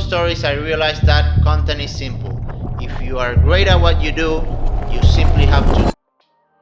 stories, I realized that content is simple. If you are great at what you do, you simply have to.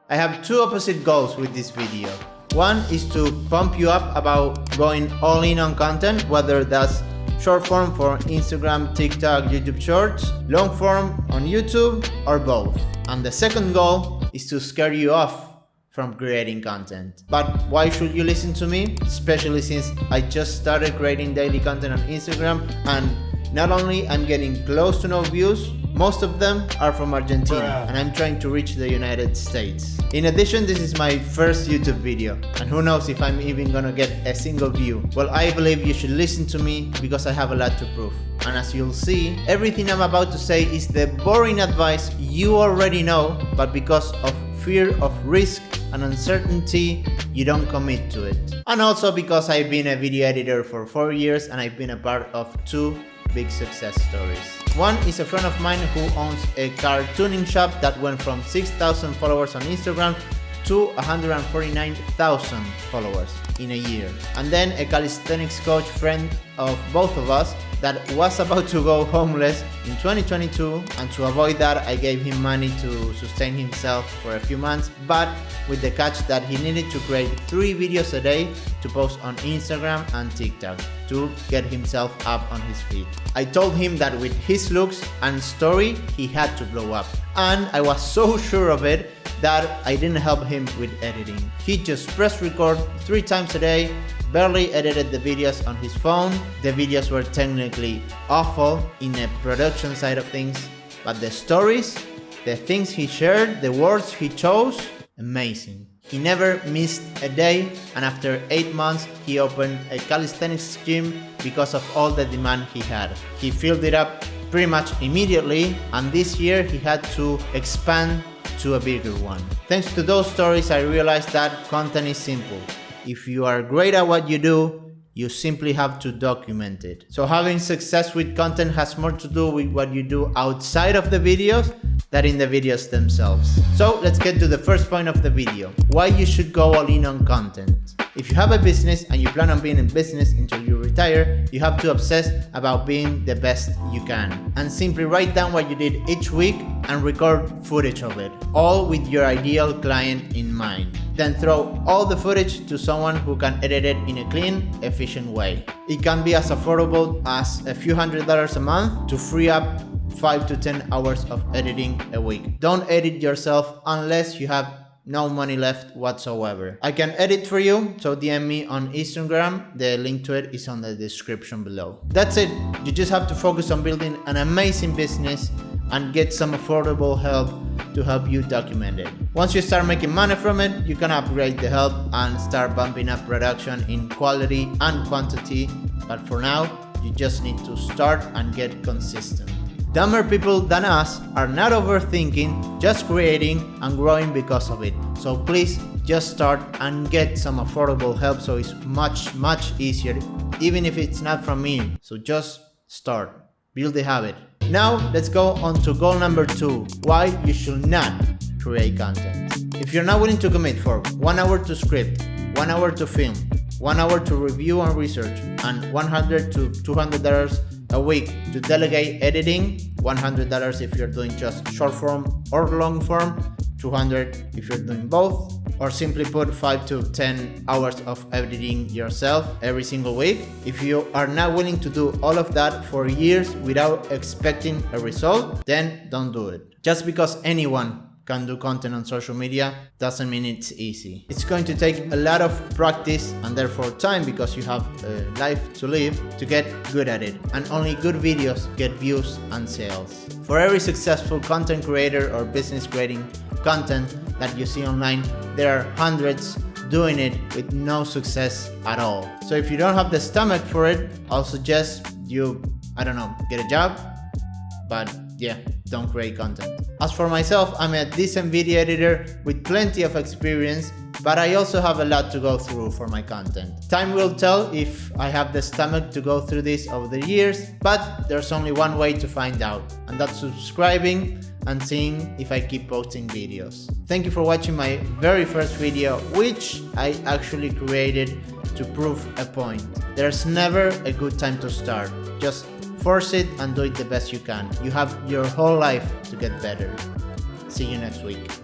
I have two opposite goals with this video. One is to pump you up about going all in on content, whether that's short form for Instagram, TikTok, YouTube Shorts, long form on YouTube, or both. And the second goal is to scare you off from creating content. But why should you listen to me? Especially since I just started creating daily content on Instagram, and not only I'm getting close to no views, most of them are from Argentina, and I'm trying to reach the United States. In addition, this is my first YouTube video, and who knows if I'm even gonna get a single view. Well, I believe you should listen to me because I have a lot to prove. And as you'll see, everything I'm about to say is the boring advice you already know, but because of fear of risk and uncertainty, you don't commit to it. And also because I've been a video editor for 4 years and I've been a part of 2 big success stories. One is a friend of mine who owns a car tuning shop that went from 6,000 followers on Instagram to 149,000 followers in a year. And then a calisthenics coach friend of both of us that was about to go homeless in 2022, and to avoid that I gave him money to sustain himself for a few months, but with the catch that he needed to create 3 videos a day to post on Instagram and TikTok to get himself up on his feet. I told him that with his looks and story he had to blow up, and I was so sure of it that I didn't help him with editing. He just pressed record 3 times a day, barely edited the videos on his phone. The videos were technically awful in a production side of things, but the stories, the things he shared, the words he chose, amazing. He never missed a day, and after 8 months he opened a calisthenics gym because of all the demand he had. He filled it up pretty much immediately, and this year he had to expand to a bigger one. Thanks to those stories, I realized that content is simple. If you are great at what you do, you simply have to document it. So having success with content has more to do with what you do outside of the videos than in the videos themselves. So let's get to the first point of the video: why you should go all in on content. If you have a business and you plan on being in business until you retire, you have to obsess about being the best you can, and simply write down what you did each week and record footage of it, all with your ideal client in mind. Then throw all the footage to someone who can edit it in a clean, efficient way. It can be as affordable as a few $100s a month to free up 5 to 10 hours of editing a week. Don't edit yourself unless you have no money left whatsoever. I can edit for you, so DM me on Instagram. The link to it is on the description below. That's it. You just have to focus on building an amazing business and get some affordable help to help you document it. Once you start making money from it, you can upgrade the help and start bumping up production in quality and quantity. But for now, you just need to start and get consistent. Dumber people than us are not overthinking, just creating and growing because of it. So please just start and get some affordable help, so it's much easier, even if it's not from me. So just start, build the habit. Now let's go on to goal number 2, why you should not create content. If you're not willing to commit for 1 hour to script, 1 hour to film, 1 hour to review and research, and $100 to $200 a week to delegate editing, $100 if you're doing just short form or long form, $200 if you're doing both, or simply put 5 to 10 hours of editing yourself every single week. If you are not willing to do all of that for years without expecting a result, then don't do it. Just because anyone can do content on social media doesn't mean it's easy. It's going to take a lot of practice and therefore time, because you have a life to live, to get good at it. And only good videos get views and sales. For every successful content creator or business creating content that you see online, there are hundreds doing it with no success at all. So if you don't have the stomach for it, I'll suggest you, get a job, but yeah, don't create content. As for myself, I'm a decent video editor with plenty of experience, but I also have a lot to go through for my content. Time will tell if I have the stomach to go through this over the years, but there's only one way to find out, and that's subscribing and seeing if I keep posting videos. Thank you for watching my very first video, which I actually created to prove a point. There's never a good time to start. Just force it and do it the best you can. You have your whole life to get better. See you next week.